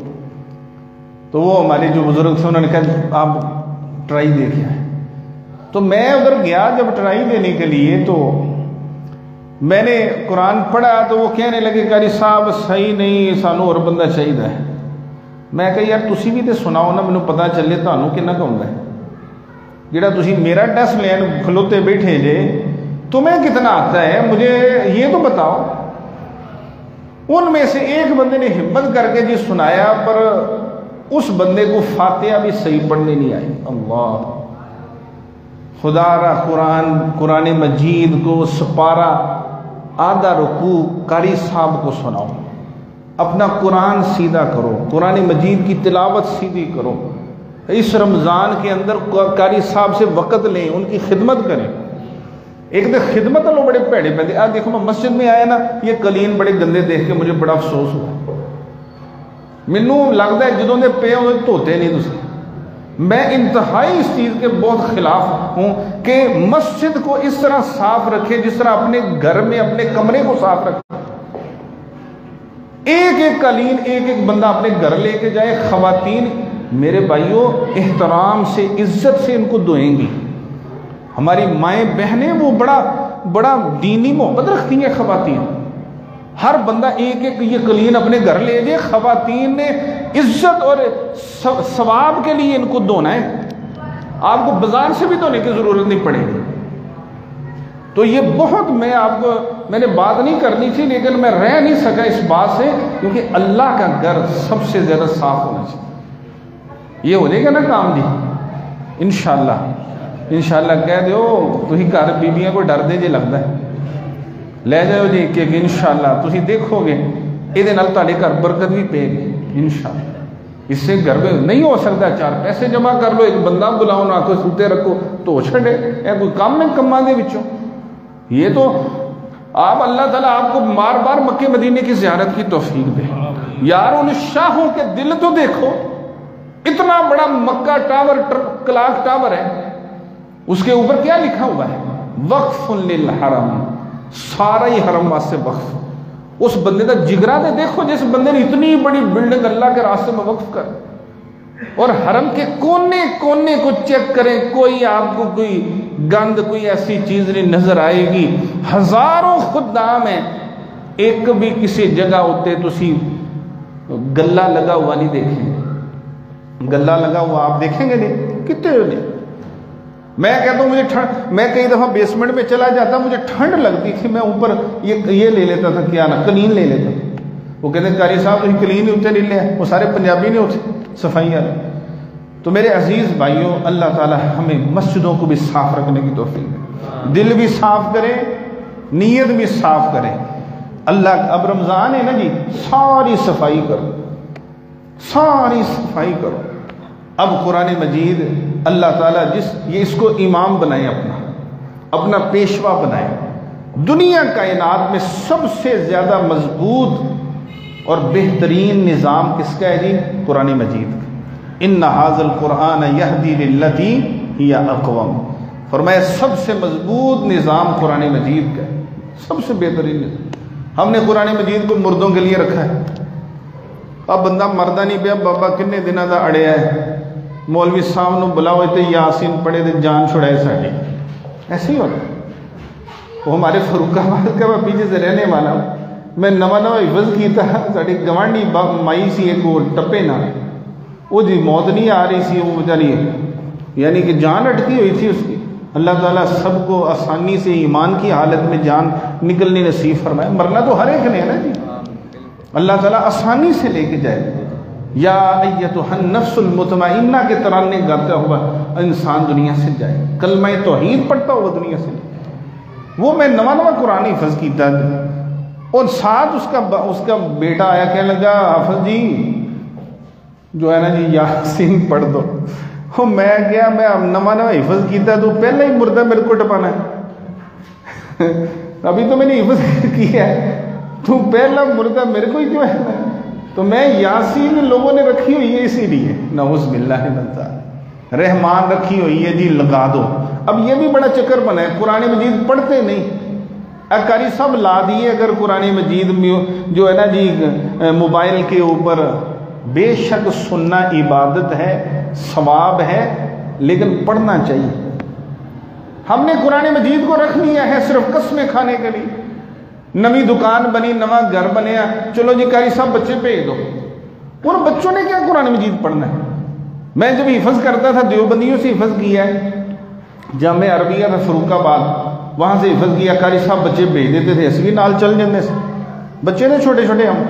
تو وہ ہمارے جو بزرگ تھے انہوں نے کہا آپ ٹرائی دے کے آئے۔ تو میں ادھر گیا جب ٹرائی دینے کے لیے، تو میں نے قرآن پڑھا تو وہ کہنے لگے قاری صاحب صحیح نہیں، سانو اور بندہ چاہیے. میں کہا یار تسی بھی تے سناؤ نا، مینوں پتہ چلے تانوں کنا کہوں ہے. جڑا تسی میرا ٹیسٹ لین کھلوتے بیٹھے جے، تمہیں کتنا آتا ہے مجھے یہ تو بتاؤ. ان میں سے ایک بندے نے ہمت کر کے جی سنایا، پر اس بندے کو فاتحہ بھی صحیح پڑھنے نہیں آئی. اللہ خدا را قرآن مجید کو سپارہ آدھا رکوع قاری صاحب کو سناؤ. اپنا قرآن سیدھا کرو، قرآن مجید کی تلاوت سیدھی کرو. اس رمضان کے اندر قاری صاحب سے وقت لیں، ان کی خدمت کریں. ایک تو خدمت لو بڑے پیڑے پہ. آج دیکھو میں مسجد میں آیا نا، یہ قلین بڑے گندے دیکھ کے مجھے بڑا افسوس ہوا. مینوں لگتا ہے جدوں دے پے ہوئے دھوتے نہیں تسی. میں انتہائی اس چیز کے بہت خلاف ہوں کہ مسجد کو اس طرح صاف رکھے جس طرح اپنے گھر میں اپنے کمرے کو صاف رکھے. ایک ایک قالین ایک ایک بندہ اپنے گھر لے کے جائے. خواتین میرے بھائیوں احترام سے عزت سے ان کو دھوئیں گی. ہماری مائیں بہنیں وہ بڑا دینی محبت رکھتی ہیں. خواتین ہر بندہ ایک ایک یہ قالین اپنے گھر لے جائے. خواتین نے عزت اور ثواب کے لیے ان کو دھونا ہے. آپ کو بازار سے بھی دھونے کی ضرورت نہیں پڑے گی. تو یہ بہت میں نے بات نہیں کرنی تھی، لیکن میں رہ نہیں سکا اس بات سے، کیونکہ اللہ کا گھر سب سے زیادہ صاف ہونا چاہیے. یہ ہو جائے گا نا کام جی انشاءاللہ کہہ دیو تھی گھر بیبیاں کو ڈر دے جے لگتا ہے لے جاؤ جی کہ انشاءاللہ تھی دیکھو گے یہ تھوڑے گھر برکت بھی پے گی انشاءاللہ. اس سے گھر میں نہیں ہو سکتا 4 پیسے جمع کر لو، ایک بندہ بلاؤ نہ کوئی سوتے رکھو تو چھڑے یہ کوئی کام نہیں کما دے بچوں. یہ تو آپ اللہ تعالیٰ آپ کو بار بار مکے مدینے کی زیارت کی توفیق دے. یار ان شاہوں کے دل تو دیکھو، اتنا بڑا مکہ ٹاور کلاک ٹاور ہے، اس کے اوپر کیا لکھا ہوا ہے؟ وقف للحرم. سارا ہی حرم واسطے وقف. اس بندے کا جگرا دے دیکھو جس بندے نے اتنی بڑی بلڈنگ اللہ کے راستے میں وقف کر، اور حرم کے کونے کونے کو چیک کریں، کوئی آپ کو کوئی گند کوئی ایسی چیز نہیں نظر آئے گی. ہزاروں خدام ہیں، ایک بھی کسی جگہ ہوتے تو گلہ لگا ہوا نہیں دیکھیں گے. گلہ لگا ہوا آپ دیکھیں گے نہیں کتنے نہیں. میں کہتا ہوں میں کئی دفعہ بیسمنٹ میں چلا جاتا، مجھے ٹھنڈ لگتی تھی، میں اوپر یہ لے لیتا تھا، کیا نا قلین لے لیتا. وہ کہتے ہیں قاری صاحب تھی قلین ہی اتنے نہیں لے، وہ سارے پنجابی نہیں ہوتے صفائی والے. تو میرے عزیز بھائیوں، اللہ تعالی ہمیں مسجدوں کو بھی صاف رکھنے کی توفیق دے، دل بھی صاف کرے، نیت بھی صاف کرے. اللہ اب رمضان ہے نا جی، ساری صفائی کرو، ساری صفائی کرو. اب قرآن مجید اللہ تعالیٰ یہ اس کو امام بنائے، اپنا پیشوا بنائے. دنیا کائنات میں سب سے زیادہ مضبوط اور بہترین نظام کس کا ہے جی؟ قرآن مجید کا. ان ھذا القرآن یہدی للتی ہی اقوم. فرمایا سب سے مضبوط نظام قرآن مجید کا ہے، سب سے بہترین نظام. ہم نے قرآن مجید کو مردوں کے لیے رکھا ہے. اب بندہ مردہ نہیں پیا، بابا کنے دنوں کا اڑیا ہے، مولوی صاحب نو بلاؤ تے یاسین پڑھے تے جان چھڑائے ساڑی. ایسے ہی ہوتا. وہ ہمارے فروخ آباد کا میں پیچھے سے رہنے والا ہوں. میں نواں حفظ کیتا ساڑی گوانڈی مائی سی ایک وہ ٹپے نہ وہ جی موت نہیں آ رہی سی، وہ بیچاری یعنی کہ جان اٹکی ہوئی تھی اس کی. اللہ تعالیٰ سب کو آسانی سے ایمان کی حالت میں جان نکلنی نصیب فرمائے. مرنا تو ہر ایک نے ہے نا جی، اللہ تعالیٰ آسانی سے لے کے جائے. یا ایتھا النفس المطمئنہ کے ترانے گاتا ہوا انسان دنیا سے جائے، کلمہ توحید پڑھتا ہوا دنیا سے. وہ میں نواں قرآن حفظ کیتا اور ساتھ اس کا بیٹا آیا کہنے لگا حافظ جی جو ہے نا جی یاسین پڑھ دو. میں کیا میں نواں حفظ کیتا تو پہلے ہی مردہ میرے کو ٹپانا ہے. ابھی تو میں نے حفظ کیا ہے، تو پہلا مردہ میرے کو ہی کیوں ہے؟ تو میں یاسین لوگوں نے رکھی ہوئی ہے اسی لیے، نعوذ باللہ من ذالک. رحمان رکھی ہوئی ہے جی لگا دو. اب یہ بھی بڑا چکر بنا ہے، قرآن مجید پڑھتے نہیں. قاری صاحب لا دیے اگر قرآن مجید میں جو ہے نا جی موبائل کے اوپر، بے شک سننا عبادت ہے، ثواب ہے، لیکن پڑھنا چاہیے. ہم نے قرآن مجید کو رکھ لیا ہے صرف قسمیں کھانے کے لیے. نوی دکان بنی، نواں گھر بنیا، چلو جی قاری صاحب بچے بھیج دو. ان بچوں نے کیا قرآن مجید پڑھنا ہے؟ میں جب حفظ کرتا تھا دیوبندیوں سے حفظ کیا ہے، جامع عربیہ تھا فروخ آباد، وہاں سے حفظ کیا. قاری صاحب بچے بھیج دیتے تھے، اسی نال چل جانے سے. بچے نے چھوٹے چھوٹے ہم.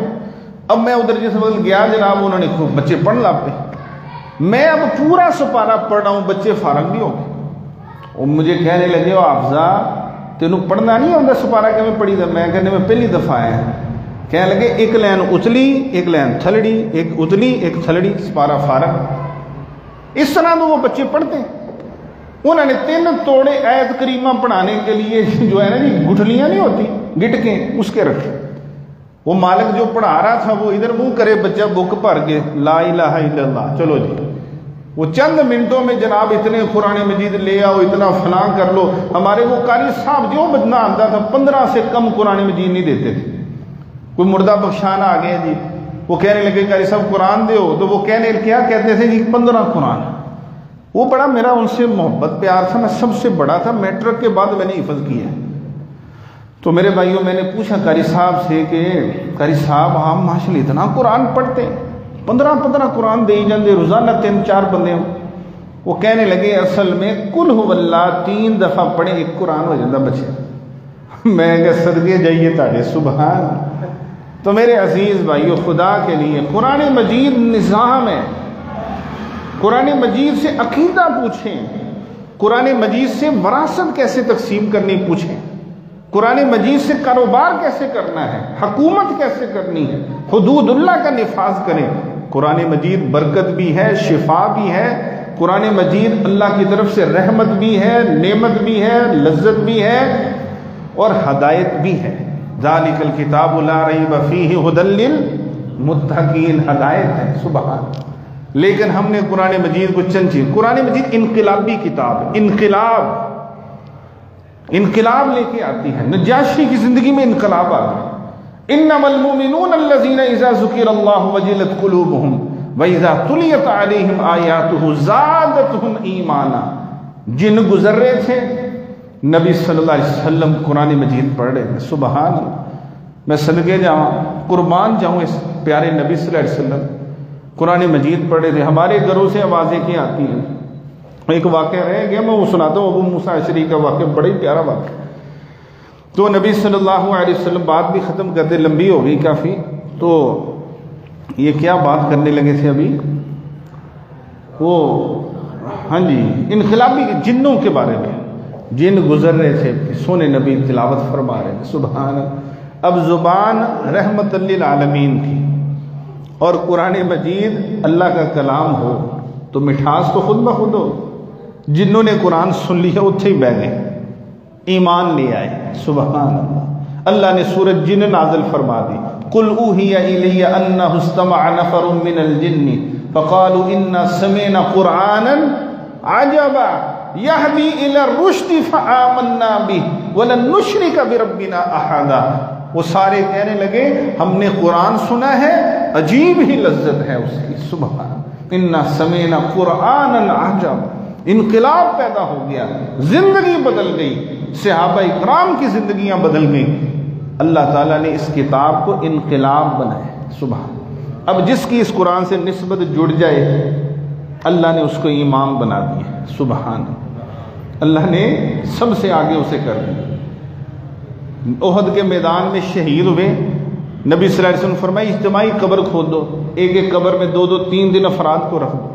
اب میں ادھر جس وقت گیا جناب، انہوں نے خوب بچے پڑھ لاتے. میں اب پورا سپارہ پڑھ رہا ہوں، بچے فارغ نہیں ہو گئے. اور مجھے کہنے لگے او حافظہ تینوں پڑھنا نہیں ہوتا سپارہ کہ میں پڑھی تھا؟ میں کہنے میں پہلی دفعہ آیا. کہنے لگے ایک لین اتلی، ایک لین تھلڑی، ایک اتلی ایک تھلڑی، سپارہ فارغ. اس طرح تو وہ بچے پڑھتے ہیں. انہوں نے 3 توڑے آیت کریمہ پڑھانے کے لیے جو ہے نا جی گٹھلیاں نہیں ہوتی گٹکیں، اس کے رکھے. وہ مالک جو پڑھا رہا تھا وہ ادھر منہ کرے، بچہ بک بھر کے لا الہ الا اللہ، چلو جی. وہ چند منٹوں میں جناب اتنے قرآن مجید لے آؤ، اتنا فلاں کر لو. ہمارے وہ قاری صاحب جو بدنا آتا تھا 15 سے کم قرآن مجید نہیں دیتے تھے. کوئی مردہ بخشان آ گیا جی، وہ کہنے لگے قاری صاحب قرآن دیو، تو وہ کہنے کیا کہتے تھے جی 15 قرآن. وہ بڑا میرا ان سے محبت پیار تھا، میں سب سے بڑا تھا، میٹرک کے بعد میں نے حفظ کیا. تو میرے بھائیوں میں نے پوچھا قاری صاحب سے کہ قاری صاحب آپ ماشاءاللہ اتنا قرآن پڑھتے ہیں، 15 قرآن دے جاندے روزانہ 3-4 بندے. وہ کہنے لگے اصل میں قل هو اللہ 3 دفعہ پڑھیں 1 قرآن ہو جاتا بچے. میں کہ صدقے جائیے تاڑے سبحان. تو میرے عزیز بھائیو خدا کے لیے قرآن مجید نظام ہے. قرآن مجید سے عقیدہ پوچھیں، قرآن مجید سے وراثت کیسے تقسیم کرنی پوچھیں، قرآن مجید سے کاروبار کیسے کرنا ہے، حکومت کیسے کرنی ہے، حدود اللہ کا نفاذ کریں. قرآن مجید برکت بھی ہے، شفا بھی ہے. قرآن مجید اللہ کی طرف سے رحمت بھی ہے، نعمت بھی ہے، لذت بھی ہے اور ہدایت بھی ہے. ذالک الکتاب لا ریب فیہ ھدی للمتقین، ہدایت ہے. سبحان. لیکن ہم نے قرآن مجید کو چنچی. قرآن مجید انقلابی کتاب ہے. انقلاب لے کے آتی ہے. نجاشی کی زندگی میں انقلاب آ گیا. انما المؤمنون الذین اذا ذکر اللہ وجلت قلوبہم واذا تلیت علیہم آیاتہ زادتہم ایمانا. جن گزر رہے تھے نبی صلی اللہ علیہ وسلم قرآن مجید پڑھ رہے تھے. سبحان اللہ. میں صدقے جاؤں، قربان جاؤں اس پیارے نبی صلی اللہ علیہ وسلم قرآن مجید پڑھ رہے تھے. ہمارے گھروں سے آوازیں کیا آتی ہیں. ایک واقعہ رہ گیا، میں وہ سناتا ہوں. ابو موسیٰ اشعری کا واقعہ بڑا ہی پیارا واقعہ. تو نبی صلی اللہ علیہ وسلم بات بھی ختم کر دے، لمبی ہو گئی کافی. تو یہ کیا بات کرنے لگے تھے ابھی؟ وہ ہاں جی انقلابی جنوں کے بارے میں. جن گزر رہے تھے، سونے نبی تلاوت فرما رہے تھے. سبحان. اب زبان رحمت للعالمین کی اور قرآن مجید اللہ کا کلام ہو تو مٹھاس تو خود بخود ہو. جنہوں نے قرآن سن لیا اتھے ہی بہ گئے، ایمان لے آئے. سبحان اللہ. اللہ نے سورۃ جن نازل فرما دی. قل اوحی الی انہ استمع نفر من الجن فقالوا انا سمعنا قرآنا عجبا یہدی الی الرشد فآمنا بہ ولن نشرک بربنا احدا. وہ سارے کہنے لگے ہم نے قرآن سنا ہے، عجیب ہی لذت ہے اس کی. سبحان. انا سمعنا قرآنا عجبا. انقلاب پیدا ہو گیا، زندگی بدل گئی، صحابہ اکرام کی زندگیاں بدل گئیں. اللہ تعالیٰ نے اس کتاب کو انقلاب بنایا. سبحان. اب جس کی اس قرآن سے نسبت جڑ جائے اللہ نے اس کو امام بنا دیا. سبحان. اللہ نے سب سے آگے اسے کر دیا. احد کے میدان میں شہید ہوئے. نبی صلی اللہ علیہ وسلم فرمایا اجتماعی قبر کھود دو، ایک ایک قبر میں 2-3 دن افراد کو رکھ دو.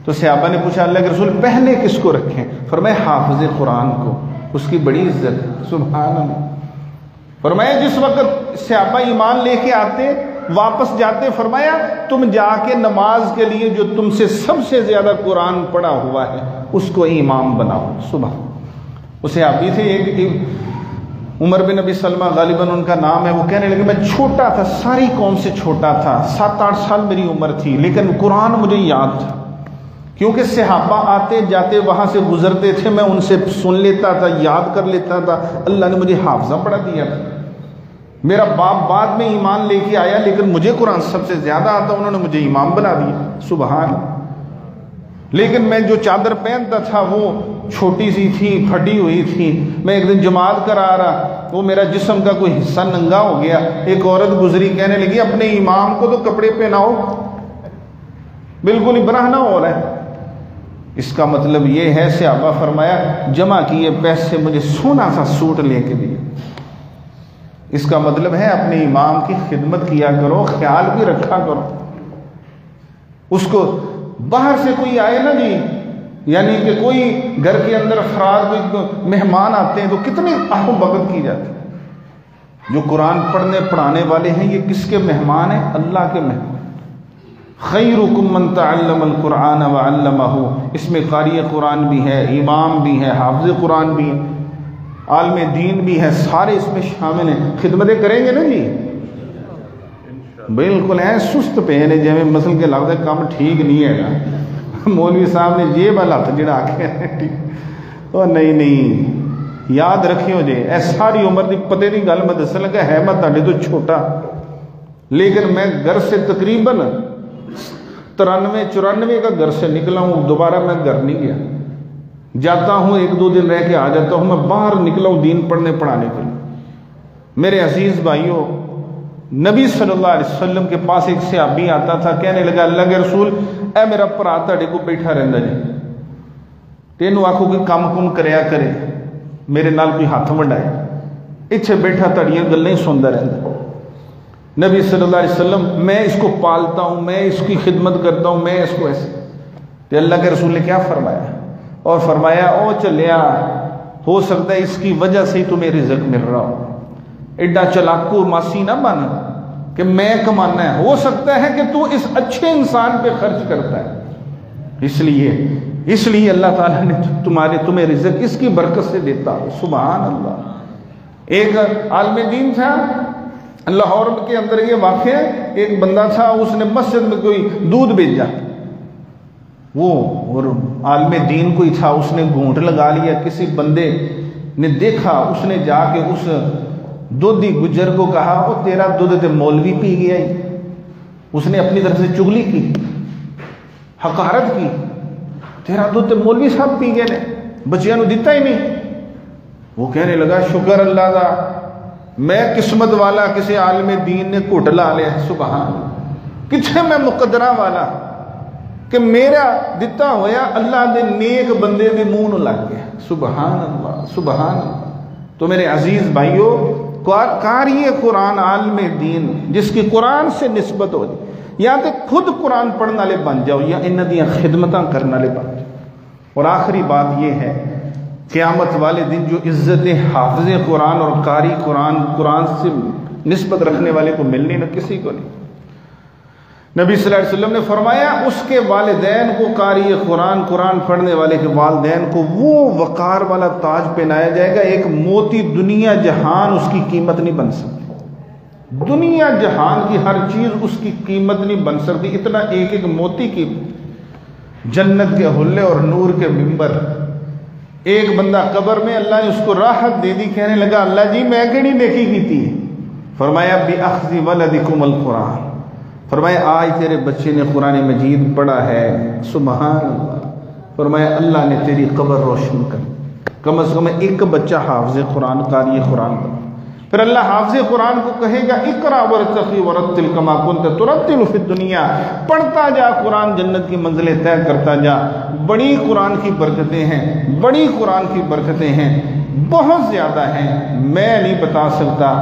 تو صحابہ نے پوچھا اللہ کے رسول پہلے کس کو رکھیں؟ فرمایا حافظ قرآن کو، اس کی بڑی عزت. سبحان اللہ. فرمایا جس وقت صحابہ ایمان لے کے آتے واپس جاتے، فرمایا تم جا کے نماز کے لیے جو تم سے سب سے زیادہ قرآن پڑھا ہوا ہے اس کو امام بناؤ. صبح اسے صحابی تھے ایک عمر بن ابی سلمہ غالباً ان کا نام ہے. وہ کہنے لگے میں چھوٹا تھا، ساری قوم سے چھوٹا تھا، 7-8 سال میری عمر تھی، لیکن قرآن مجھے یاد تھا کیونکہ صحابہ آتے جاتے وہاں سے گزرتے تھے، میں ان سے سن لیتا تھا، یاد کر لیتا تھا. اللہ نے مجھے حافظہ پڑھا دیا. میرا باپ بعد میں ایمان لے کے آیا لیکن مجھے قرآن سب سے زیادہ آتا، انہوں نے مجھے امام بنا دیا. سبحان. لیکن میں جو چادر پہنتا تھا وہ چھوٹی سی تھی، پھٹی ہوئی تھی، میں ایک دن جماعت کرا رہا، وہ میرا جسم کا کوئی حصہ ننگا ہو گیا، ایک عورت گزری کہنے لگی اپنے امام کو تو کپڑے پہناؤ، بالکل ہی برہنہ ہو رہا ہے۔ اس کا مطلب یہ ہے، صحابہ فرمایا جمع کیے پیسے مجھے سونا سا سوٹ لے کے دیے۔ اس کا مطلب ہے اپنے امام کی خدمت کیا کرو، خیال بھی رکھا کرو۔ اس کو باہر سے کوئی آئے نا جی، یعنی کہ کوئی گھر کے اندر افراد کوئی مہمان آتے ہیں تو کتنی آہ و بھگت کی جاتی ہے۔ جو قرآن پڑھنے پڑھانے والے ہیں یہ کس کے مہمان ہیں؟ اللہ کے مہمان۔ خیرکم من تعلم القرآن وعلمہ، اس میں قاری قرآن بھی ہے، امام بھی ہے، حافظ قرآن بھی ہے، عالم دین بھی ہے، سارے اس میں شامل ہیں۔ خدمتیں کریں گے نا جی؟ بالکل ہے، سست پہ ہے جی مسل کے لفظ کام ٹھیک نہیں ہے گا، مولوی صاحب نے جیب والا ہاتھ جڑا کے او نہیں یاد رکھیو جی، اے ساری عمر دی پتے دی گل میں دس لگا ہے میں تہاڈے تو چھوٹا، لیکن میں گھر سے تقریباً 93-94 کا گھر سے نکلا ہوں، دوبارہ میں گھر نہیں گیا، جاتا ہوں 1-2 دن رہ کے آ جاتا ہوں، میں باہر نکلا ہوں دین پڑھنے پڑھانے کے لیے۔ میرے عزیز بھائیوں، نبی صلی اللہ علیہ وسلم کے پاس ایک صحابی آتا تھا، کہنے لگا اللہ کے رسول اے میرا پرا تہاڈے کو بیٹھا رہندا جی، تینوں آکھو کوئی کام کم کریا کرے، میرے نال کوئی ہاتھ ونڈائے، اتھے بیٹھا تہاڈیاں گلاں ہی سندا رہندا۔ نبی صلی اللہ علیہ وسلم میں اس کو پالتا ہوں، میں اس کی خدمت کرتا ہوں، میں اس کو ایسے، تو اللہ کے رسول نے کیا فرمایا؟ اور فرمایا او چلیا، ہو سکتا ہے اس کی وجہ سے ہی تمہیں رزق مل رہا ہو، ایڈا چلاکو ماسی نہ بن کہ میں کمانا ہے، ہو سکتا ہے کہ تو اس اچھے انسان پہ خرچ کرتا ہے، اس لیے اللہ تعالیٰ نے تمہیں رزق اس کی برکت سے دیتا ہے۔ سبحان اللہ۔ ایک عالم دین تھا لاہور کے اندر، یہ واقعہ، ایک بندہ تھا، اس نے مسجد میں کوئی دودھ بھیجا، وہ اور عالم دین کوئی تھا، اس نے گھونٹ لگا لیا، کسی بندے نے دیکھا، اس نے جا کے اس دودھی گجر کو کہا وہ تیرا دودھ تے مولوی پی گیا ہی، اس نے اپنی طرف سے چغلی کی، حقارت کی، تیرا دودھ تے مولوی صاحب پی گئے نے، بچیاں نو دیتا ہی نہیں۔ وہ کہنے لگا شکر اللہ دا، میں قسمت والا، کسی عالم دین نے گھٹ لا لیا، سبحان، کتنے میں مقدرہ والا کہ میرا دتا ہویا اللہ دے نیک بندے دے منہ نو لگ گیا، سبحان اللہ سبحان اللہ۔ تو میرے عزیز بھائیو، قاری قرآن عالم دین جس کی قرآن سے نسبت ہو جائے، یا تو خود قرآن پڑھنے والے بن جاؤ یا ان دیاں خدمتاں کرنے والے بن جاؤ۔ اور آخری بات یہ ہے، قیامت والے دن جو عزت حافظ قرآن اور قاری قرآن سے نسبت رکھنے والے کو ملنی نہ کسی کو نہیں۔ نبی صلی اللہ علیہ وسلم نے فرمایا اس کے والدین کو، قاری قرآن پڑھنے والے کے والدین کو وہ وقار والا تاج پہنایا جائے گا، ایک موتی دنیا جہان اس کی قیمت نہیں بن سکتی، دنیا جہان کی ہر چیز اس کی قیمت نہیں بن سکتی، اتنا ایک ایک موتی کی جنت کے حلے اور نور کے ممبر۔ ایک بندہ قبر میں اللہ نے اس کو راحت دے دی، کہنے لگا اللہ جی میں کیڑی نیکی کی تھی؟ فرمایا بِأَخْذِ وَلَدِكُمُ الْقُرْآنَ، فرمایا آج تیرے بچے نے قرآن مجید پڑھا ہے، سبحان اللہ۔ فرمایا اللہ نے تیری قبر روشن کر، کم از کم ایک بچہ حافظ قرآن قاری قرآن کا، پھر اللہ حافظ قرآن کو کہے گا اقرأ وارتقی ورتل کما کنت ترتل فی الدنیا، پڑھتا جا قرآن، جنت کی منزلیں طے کرتا جا۔ بڑی قرآن کی برکتیں ہیں، بڑی قرآن کی برکتیں ہیں، بہت زیادہ ہیں، میں نہیں بتا سکتا،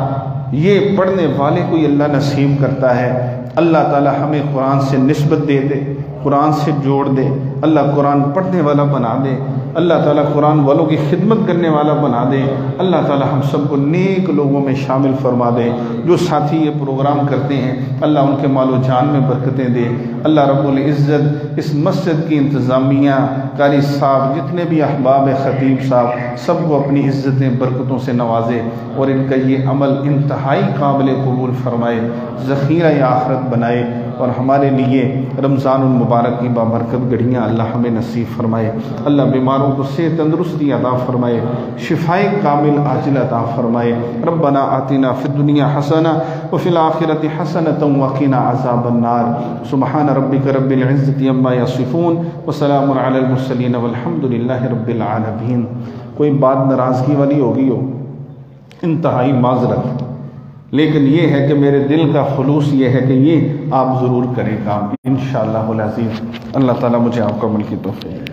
یہ پڑھنے والے کو یہ اللہ نصیب کرتا ہے۔ اللہ تعالی ہمیں قرآن سے نسبت دے دے، قرآن سے جوڑ دے، اللہ قرآن پڑھنے والا بنا دے، اللہ تعالیٰ قرآن والوں کی خدمت کرنے والا بنا دے، اللہ تعالیٰ ہم سب کو نیک لوگوں میں شامل فرما دے۔ جو ساتھی یہ پروگرام کرتے ہیں اللہ ان کے مال و جان میں برکتیں دے، اللہ رب العزت اس مسجد کی انتظامیہ، قاری صاحب، جتنے بھی احباب خطیب صاحب، سب کو اپنی عزتیں برکتوں سے نوازے اور ان کا یہ عمل انتہائی قابل قبول فرمائے، ذخیرہ آخرت بنائے۔ اور ہمارے لیے رمضان المبارک کی بابرکت گھڑیاں اللہ ہمیں نصیب فرمائے۔ اللہ بیماروں کو صحت تندرستی عطا فرمائے، شفائے کامل عاجل عطا فرمائے۔ ربنا آتنا فی الدنیا حسنہ وفی الآخرۃ حسنۃ وقنا عذاب النار۔ سبحان ربک رب العزۃ عما یصفون وسلام علی المرسلین والحمد للہ رب العالمین۔ کوئی بات ناراضگی والی ہوگی ہو، انتہائی معذرت، لیکن یہ ہے کہ میرے دل کا خلوص یہ ہے کہ یہ آپ ضرور کریں کام انشاءاللہ العزیز۔ اللہ تعالیٰ مجھے آپ کو عمل کی توفیق دے۔